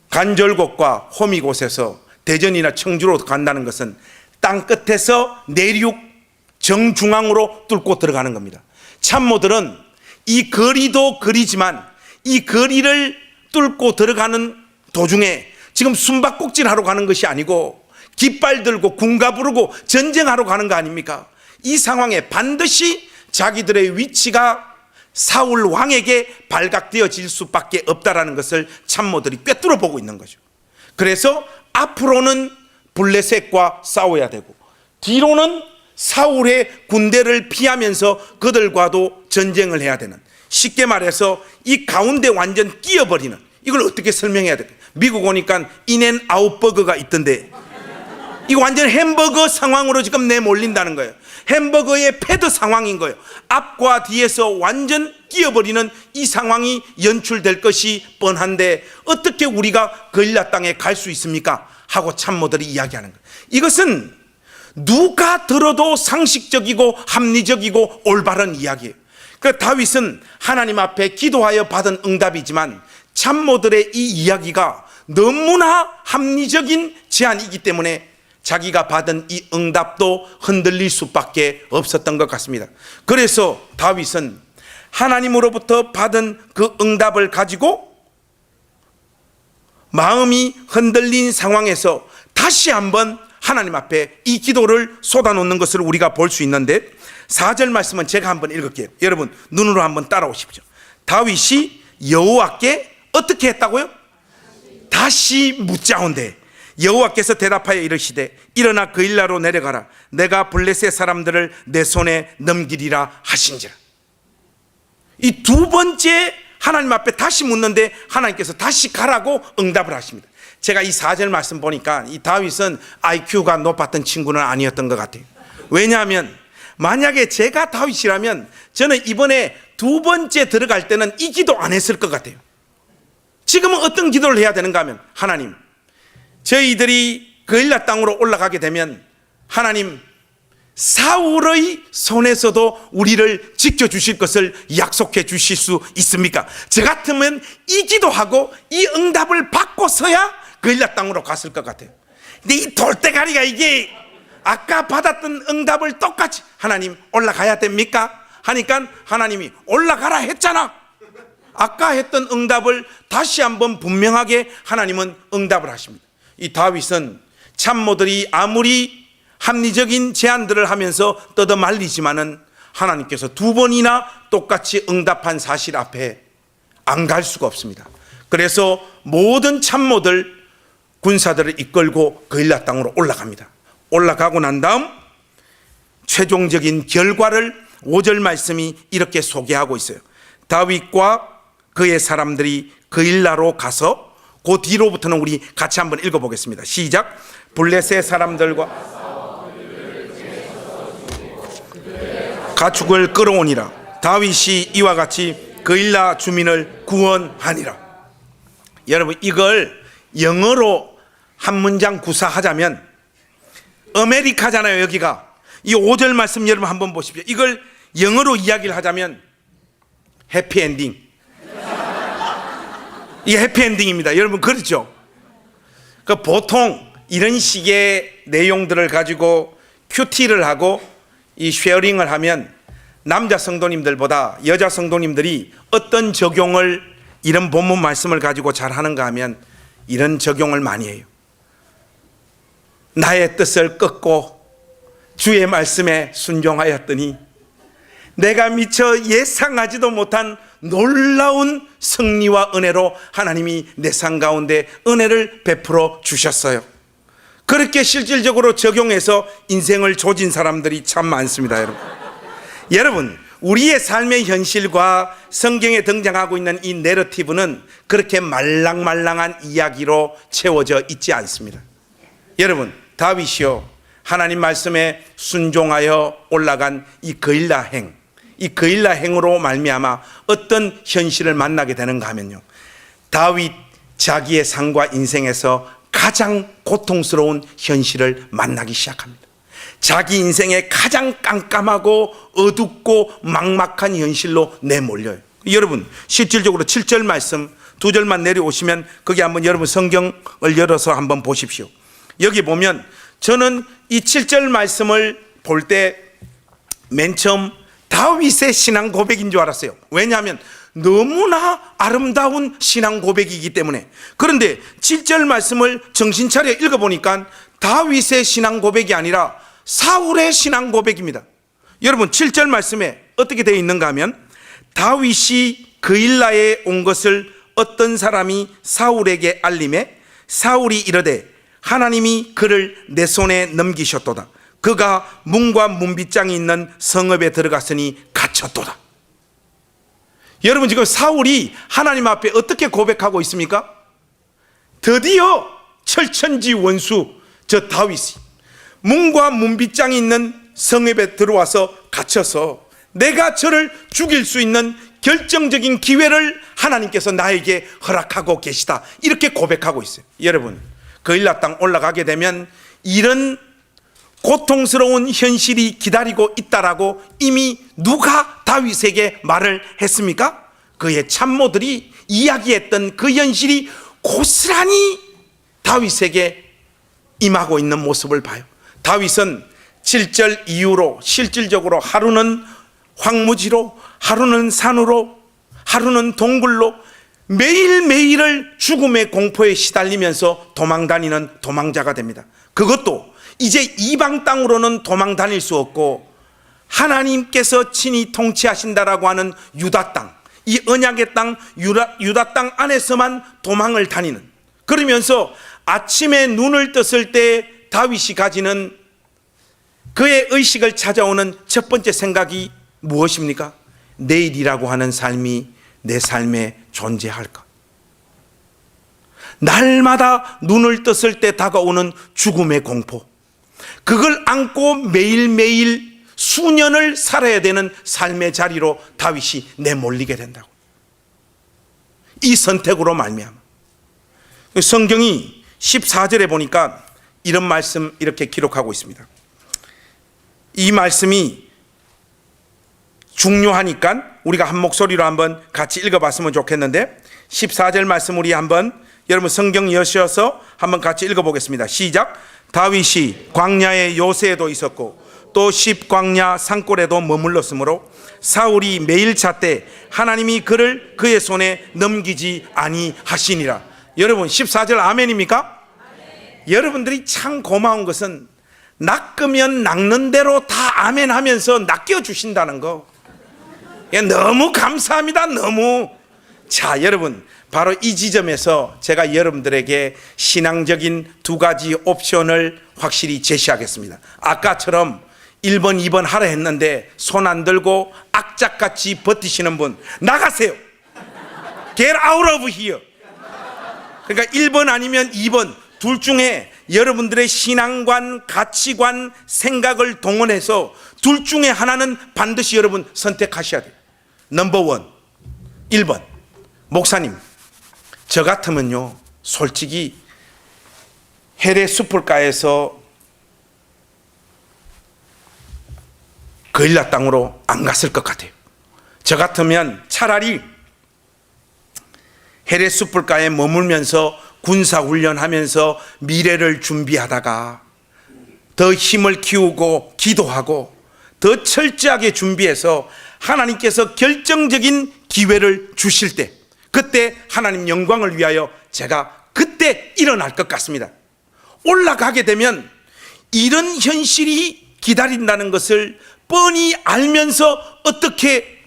간절곶과 호미곶에서 대전이나 청주로 간다는 것은 땅 끝에서 내륙 정중앙으로 뚫고 들어가는 겁니다. 참모들은 이 거리도 거리지만 이 거리를 뚫고 들어가는 도중에 지금 숨바꼭질 하러 가는 것이 아니고 깃발 들고 군가 부르고 전쟁하러 가는 거 아닙니까? 이 상황에 반드시 자기들의 위치가 사울 왕에게 발각되어질 수밖에 없다라는 것을 참모들이 꿰뚫어 보고 있는 거죠. 그래서 앞으로는 블레셋과 싸워야 되고 뒤로는 사울의 군대를 피하면서 그들과도 전쟁을 해야 되는, 쉽게 말해서 이 가운데 완전 끼어버리는, 이걸 어떻게 설명해야 될까요? 미국 오니까 인앤아웃 버거가 있던데 이거 완전 햄버거 상황으로 지금 내몰린다는 거예요. 햄버거의 패드 상황인 거예요. 앞과 뒤에서 완전 끼어버리는 이 상황이 연출될 것이 뻔한데 어떻게 우리가 그일라 땅에 갈 수 있습니까? 하고 참모들이 이야기하는 거예요. 이것은 누가 들어도 상식적이고 합리적이고 올바른 이야기예요. 그 다윗은 하나님 앞에 기도하여 받은 응답이지만 참모들의 이 이야기가 너무나 합리적인 제안이기 때문에 자기가 받은 이 응답도 흔들릴 수밖에 없었던 것 같습니다. 그래서 다윗은 하나님으로부터 받은 그 응답을 가지고 마음이 흔들린 상황에서 다시 한번 하나님 앞에 이 기도를 쏟아놓는 것을 우리가 볼 수 있는데 4절 말씀은 제가 한번 읽을게요. 여러분 눈으로 한번 따라오십시오. 다윗이 여호와께 어떻게 했다고요? 다시 묻자온대 여호와께서 대답하여 이르시되 일어나 그일라로 내려가라. 내가 블레셋 사람들을 내 손에 넘기리라 하신지라. 이 두 번째 하나님 앞에 다시 묻는데 하나님께서 다시 가라고 응답을 하십니다. 제가 이 4절 말씀 보니까 이 다윗은 IQ가 높았던 친구는 아니었던 것 같아요. 왜냐하면 만약에 제가 다윗이라면 저는 이번에 두 번째 들어갈 때는 이 기도 안 했을 것 같아요. 지금은 어떤 기도를 해야 되는가 하면, 하나님, 저희들이 그일라 땅으로 올라가게 되면 하나님 사울의 손에서도 우리를 지켜주실 것을 약속해 주실 수 있습니까? 저 같으면 이 기도하고 이 응답을 받고서야 그일라 땅으로 갔을 것 같아요. 근데 이 돌대가리가 이게 아까 받았던 응답을 똑같이 하나님 올라가야 됩니까? 하니까 하나님이 올라가라 했잖아. 아까 했던 응답을 다시 한번 분명하게 하나님은 응답을 하십니다. 이 다윗은 참모들이 아무리 합리적인 제안들을 하면서 뜯어 말리지만은 하나님께서 두 번이나 똑같이 응답한 사실 앞에 안 갈 수가 없습니다. 그래서 모든 참모들 군사들을 이끌고 그일라 땅으로 올라갑니다. 올라가고 난 다음 최종적인 결과를 5절 말씀이 이렇게 소개하고 있어요. 다윗과 그의 사람들이 그일라로 가서 그 뒤로부터는 우리 같이 한번 읽어보겠습니다. 시작. 블레셋 사람들과 가축을 끌어오니라. 다윗이 이와 같이 그일라 주민을 구원하니라. 여러분 이걸 영어로 한 문장 구사하자면 아메리카잖아요. 여기가 이 5절 말씀 여러분 한번 보십시오. 이걸 영어로 이야기를 하자면 해피엔딩. 이게 해피엔딩입니다. 여러분 그렇죠? 그 보통 이런 식의 내용들을 가지고 큐티를 하고 이 쉐어링을 하면 남자 성도님들보다 여자 성도님들이 어떤 적용을 이런 본문 말씀을 가지고 잘 하는가 하면 이런 적용을 많이 해요. 나의 뜻을 꺾고 주의 말씀에 순종하였더니 내가 미처 예상하지도 못한 놀라운 승리와 은혜로 하나님이 내 삶 가운데 은혜를 베풀어 주셨어요. 그렇게 실질적으로 적용해서 인생을 조진 사람들이 참 많습니다. 여러분, 우리의 삶의 현실과 성경에 등장하고 있는 이 내러티브는 그렇게 말랑말랑한 이야기로 채워져 있지 않습니다. 여러분, 다윗이요, 하나님 말씀에 순종하여 올라간 이 거일라 행, 이 거일라 행으로 말미암아 어떤 현실을 만나게 되는가 하면요, 다윗 자기의 삶과 인생에서 가장 고통스러운 현실을 만나기 시작합니다. 자기 인생의 가장 깜깜하고 어둡고 막막한 현실로 내몰려요. 여러분, 실질적으로 7절 말씀 2절만 내려오시면 거기 한번 여러분 성경을 열어서 한번 보십시오. 여기 보면 저는 이 7절 말씀을 볼 때 맨 처음 다윗의 신앙 고백인 줄 알았어요. 왜냐하면 너무나 아름다운 신앙 고백이기 때문에. 그런데 7절 말씀을 정신 차려 읽어보니까 다윗의 신앙 고백이 아니라 사울의 신앙 고백입니다. 여러분, 7절 말씀에 어떻게 되어 있는가 하면 다윗이 그일라에 온 것을 어떤 사람이 사울에게 알림해 사울이 이르되 하나님이 그를 내 손에 넘기셨도다. 그가 문과 문빗장이 있는 성읍에 들어갔으니 갇혔도다. 여러분, 지금 사울이 하나님 앞에 어떻게 고백하고 있습니까? 드디어 철천지 원수 저 다윗이 문과 문빗장이 있는 성읍에 들어와서 갇혀서 내가 저를 죽일 수 있는 결정적인 기회를 하나님께서 나에게 허락하고 계시다, 이렇게 고백하고 있어요. 여러분, 그일라 땅 올라가게 되면 이런 고통스러운 현실이 기다리고 있다라고 이미 누가 다윗에게 말을 했습니까? 그의 참모들이 이야기했던 그 현실이 고스란히 다윗에게 임하고 있는 모습을 봐요. 다윗은 7절 이후로 실질적으로 하루는 황무지로, 하루는 산으로, 하루는 동굴로 매일매일을 죽음의 공포에 시달리면서 도망다니는 도망자가 됩니다. 그것도 이제 이방 땅으로는 도망 다닐 수 없고 하나님께서 친히 통치하신다라고 하는 유다 땅, 이 언약의 땅 유다 땅 안에서만 도망을 다니는, 그러면서 아침에 눈을 떴을 때 다윗이 가지는 그의 의식을 찾아오는 첫 번째 생각이 무엇입니까? 내일이라고 하는 삶이 내 삶에 존재할까? 날마다 눈을 떴을 때 다가오는 죽음의 공포, 그걸 안고 매일매일 수년을 살아야 되는 삶의 자리로 다윗이 내몰리게 된다고. 이 선택으로 말미암아 성경이 14절에 보니까 이런 말씀 이렇게 기록하고 있습니다. 이 말씀이 중요하니까 우리가 한 목소리로 한번 같이 읽어봤으면 좋겠는데, 14절 말씀 우리 한번 여러분 성경 여셔서 한번 같이 읽어보겠습니다. 시작. 다윗이 광야의 요새에도 있었고 또 십광야 산골에도 머물렀으므로 사울이 매일 찾되 하나님이 그를 그의 손에 넘기지 아니하시니라. 여러분, 14절 아멘입니까? 아멘. 여러분들이 참 고마운 것은 낚으면 낚는 대로 다 아멘 하면서 낚여주신다는 거, 너무 감사합니다. 너무. 자, 여러분, 바로 이 지점에서 제가 여러분들에게 신앙적인 두 가지 옵션을 확실히 제시하겠습니다. 아까처럼 1번, 2번 하라 했는데 손 안 들고 악착같이 버티시는 분 나가세요. Get out of here. 그러니까 1번 아니면 2번 둘 중에 여러분들의 신앙관, 가치관, 생각을 동원해서 둘 중에 하나는 반드시 여러분 선택하셔야 돼요. 넘버 1, 1번. 목사님, 저 같으면요, 솔직히 헤레 숲을가에서 그일라 땅으로 안 갔을 것 같아요. 저 같으면 차라리 헤레 숲을가에 머물면서 군사훈련하면서 미래를 준비하다가 더 힘을 키우고 기도하고 더 철저하게 준비해서 하나님께서 결정적인 기회를 주실 때, 그때 하나님 영광을 위하여 제가 그때 일어날 것 같습니다. 올라가게 되면 이런 현실이 기다린다는 것을 뻔히 알면서 어떻게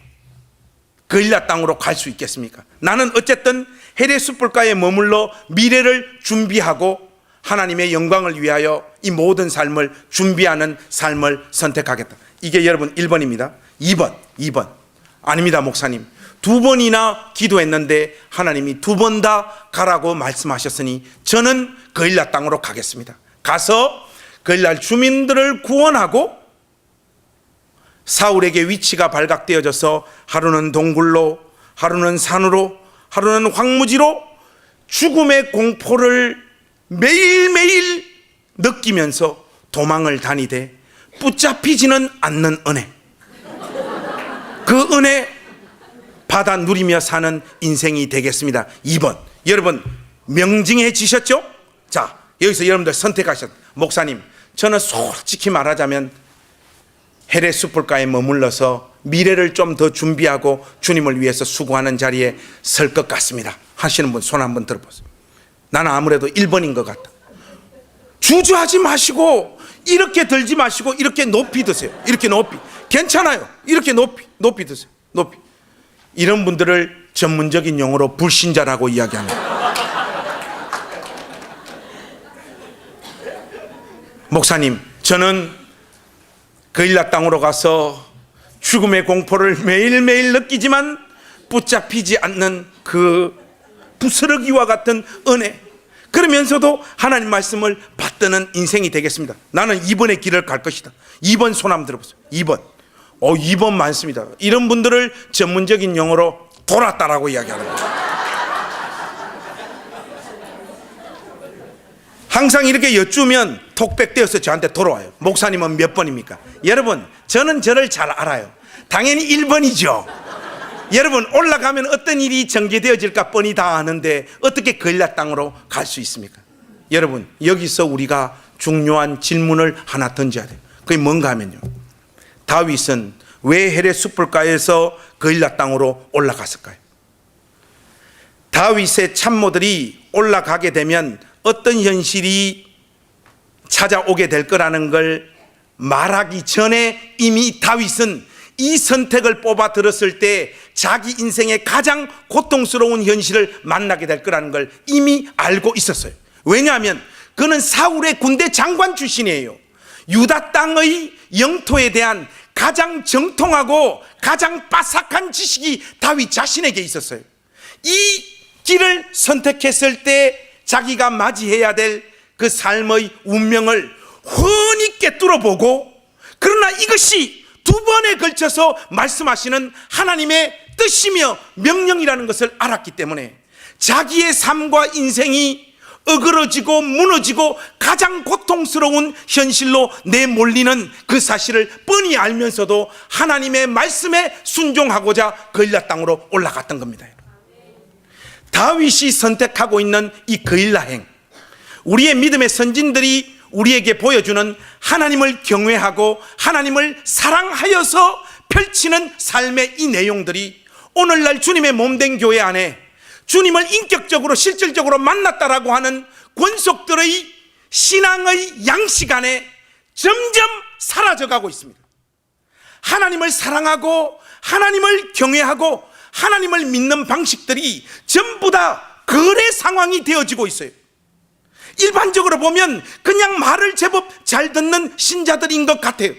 거일라 땅으로 갈 수 있겠습니까? 나는 어쨌든 헤레 숯불가에 머물러 미래를 준비하고 하나님의 영광을 위하여 이 모든 삶을 준비하는 삶을 선택하겠다. 이게 여러분 1번입니다. 2번. 아닙니다, 목사님. 2번이나 기도했는데 하나님이 2번 다 가라고 말씀하셨으니 저는 거일라 땅으로 가겠습니다. 가서 거일라 주민들을 구원하고 사울에게 위치가 발각되어져서 하루는 동굴로, 하루는 산으로, 하루는 황무지로 죽음의 공포를 매일매일 느끼면서 도망을 다니되 붙잡히지는 않는 은혜, 그 은혜 받아 누리며 사는 인생이 되겠습니다. 2번. 여러분 명징해지셨죠? 자, 여기서 여러분들 선택하셨. 목사님, 저는 솔직히 말하자면 헤레 숯불가에 머물러서 미래를 좀 더 준비하고 주님을 위해서 수고하는 자리에 설 것 같습니다 하시는 분 손 한번 들어보세요. 나는 아무래도 1번인 것 같다. 주저하지 마시고 이렇게 들지 마시고 이렇게 높이 드세요. 이렇게 높이. 괜찮아요. 이렇게 높이 드세요. 높이. 이런 분들을 전문적인 용어로 불신자라고 이야기합니다. 목사님, 저는 거일라 땅으로 가서 죽음의 공포를 매일매일 느끼지만 붙잡히지 않는 그 부스러기와 같은 은혜, 그러면서도 하나님 말씀을 받드는 인생이 되겠습니다. 나는 2번의 길을 갈 것이다. 2번 손 한번 들어보세요. 2번. 2번 많습니다. 이런 분들을 전문적인 용어로 돌았다라고 이야기하는 거예요. 항상 이렇게 여쭈면 톡백되어서 저한테 돌아와요. 목사님은 몇 번입니까? 여러분, 저는 저를 잘 알아요. 당연히 1번이죠. 여러분, 올라가면 어떤 일이 전개되어질까 뻔히 다 아는데 어떻게 거일라 땅으로 갈 수 있습니까? 여러분, 여기서 우리가 중요한 질문을 하나 던져야 돼요. 그게 뭔가 하면요, 다윗은 왜 헤레 숯불가에서 거일라 땅으로 올라갔을까요? 다윗의 참모들이 올라가게 되면 어떤 현실이 찾아오게 될 거라는 걸 말하기 전에 이미 다윗은 이 선택을 뽑아 들었을 때 자기 인생의 가장 고통스러운 현실을 만나게 될 거라는 걸 이미 알고 있었어요. 왜냐하면 그는 사울의 군대 장관 출신이에요. 유다 땅의 영토에 대한 가장 정통하고 가장 빠삭한 지식이 다윗 자신에게 있었어요. 이 길을 선택했을 때 자기가 맞이해야 될 그 삶의 운명을 훤히 꿰뚫어 보고, 그러나 이것이 2번에 걸쳐서 말씀하시는 하나님의 뜻이며 명령이라는 것을 알았기 때문에 자기의 삶과 인생이 어그러지고 무너지고 가장 고통스러운 현실로 내몰리는 그 사실을 뻔히 알면서도 하나님의 말씀에 순종하고자 거일라 땅으로 올라갔던 겁니다. 다윗이 선택하고 있는 이 거일라행, 우리의 믿음의 선진들이 우리에게 보여주는 하나님을 경외하고 하나님을 사랑하여서 펼치는 삶의 이 내용들이 오늘날 주님의 몸된 교회 안에 주님을 인격적으로 실질적으로 만났다라고 하는 권속들의 신앙의 양식 안에 점점 사라져가고 있습니다. 하나님을 사랑하고 하나님을 경외하고 하나님을 믿는 방식들이 전부 다 거래 상황이 되어지고 있어요. 일반적으로 보면 그냥 말을 제법 잘 듣는 신자들인 것 같아요.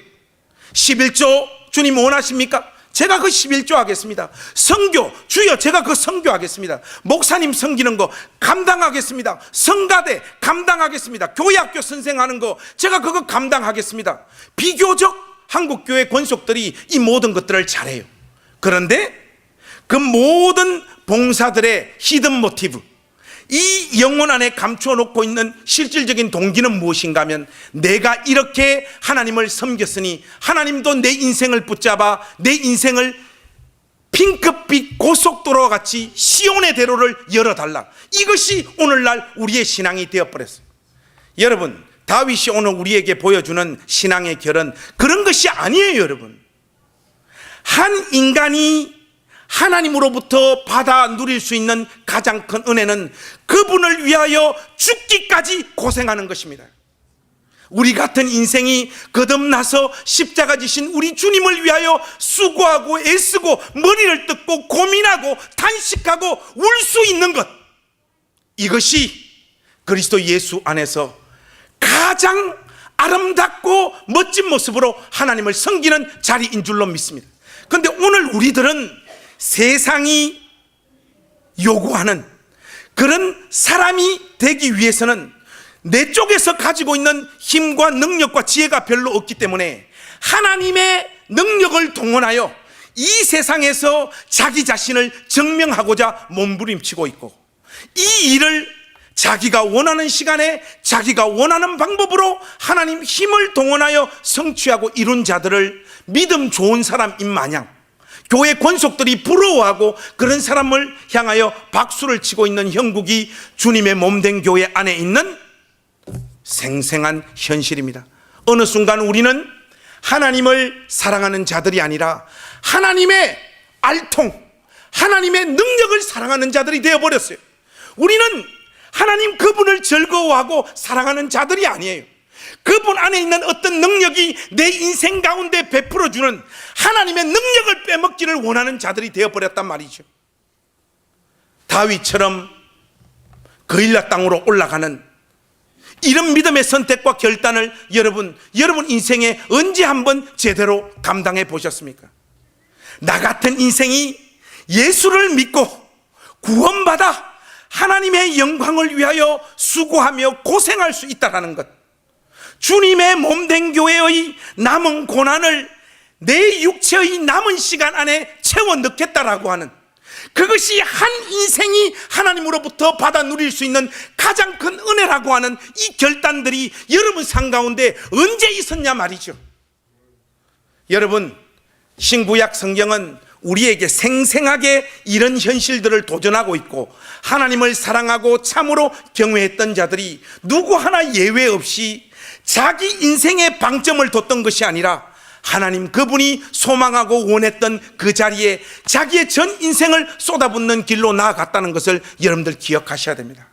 11조 주님 원하십니까? 제가 그 11조 하겠습니다. 선교, 주여 제가 그 선교하겠습니다. 목사님 섬기는 거 감당하겠습니다. 성가대 감당하겠습니다. 교회학교 선생하는 거 제가 그거 감당하겠습니다. 비교적 한국교회 권속들이 이 모든 것들을 잘해요. 그런데 그 모든 봉사들의 히든 모티브, 이 영혼 안에 감추어 놓고 있는 실질적인 동기는 무엇인가 하면, 내가 이렇게 하나님을 섬겼으니 하나님도 내 인생을 붙잡아 내 인생을 핑크빛 고속도로와 같이 시온의 대로를 열어달라. 이것이 오늘날 우리의 신앙이 되어버렸어요. 여러분, 다윗이 오늘 우리에게 보여주는 신앙의 결은 그런 것이 아니에요. 여러분, 한 인간이 하나님으로부터 받아 누릴 수 있는 가장 큰 은혜는 그분을 위하여 죽기까지 고생하는 것입니다. 우리 같은 인생이 거듭나서 십자가 지신 우리 주님을 위하여 수고하고 애쓰고 머리를 뜯고 고민하고 탄식하고 울 수 있는 것, 이것이 그리스도 예수 안에서 가장 아름답고 멋진 모습으로 하나님을 섬기는 자리인 줄로 믿습니다. 그런데 오늘 우리들은 세상이 요구하는 그런 사람이 되기 위해서는 내 쪽에서 가지고 있는 힘과 능력과 지혜가 별로 없기 때문에 하나님의 능력을 동원하여 이 세상에서 자기 자신을 증명하고자 몸부림치고 있고, 이 일을 자기가 원하는 시간에 자기가 원하는 방법으로 하나님 힘을 동원하여 성취하고 이룬 자들을 믿음 좋은 사람인 마냥 교회 권속들이 부러워하고 그런 사람을 향하여 박수를 치고 있는 형국이 주님의 몸된 교회 안에 있는 생생한 현실입니다. 어느 순간 우리는 하나님을 사랑하는 자들이 아니라 하나님의 알통, 하나님의 능력을 사랑하는 자들이 되어버렸어요. 우리는 하나님 그분을 즐거워하고 사랑하는 자들이 아니에요. 그분 안에 있는 어떤 능력이 내 인생 가운데 베풀어주는 하나님의 능력을 빼먹기를 원하는 자들이 되어버렸단 말이죠. 다윗처럼 그일라 땅으로 올라가는 이런 믿음의 선택과 결단을 여러분 인생에 언제 한번 제대로 감당해 보셨습니까? 나 같은 인생이 예수를 믿고 구원받아 하나님의 영광을 위하여 수고하며 고생할 수 있다는 것, 주님의 몸된 교회의 남은 고난을 내 육체의 남은 시간 안에 채워 넣겠다라고 하는, 그것이 한 인생이 하나님으로부터 받아 누릴 수 있는 가장 큰 은혜라고 하는 이 결단들이 여러분 삶 가운데 언제 있었냐 말이죠. 여러분, 신구약 성경은 우리에게 생생하게 이런 현실들을 도전하고 있고, 하나님을 사랑하고 참으로 경외했던 자들이 누구 하나 예외 없이 자기 인생의 방점을 뒀던 것이 아니라 하나님 그분이 소망하고 원했던 그 자리에 자기의 전 인생을 쏟아붓는 길로 나아갔다는 것을 여러분들 기억하셔야 됩니다.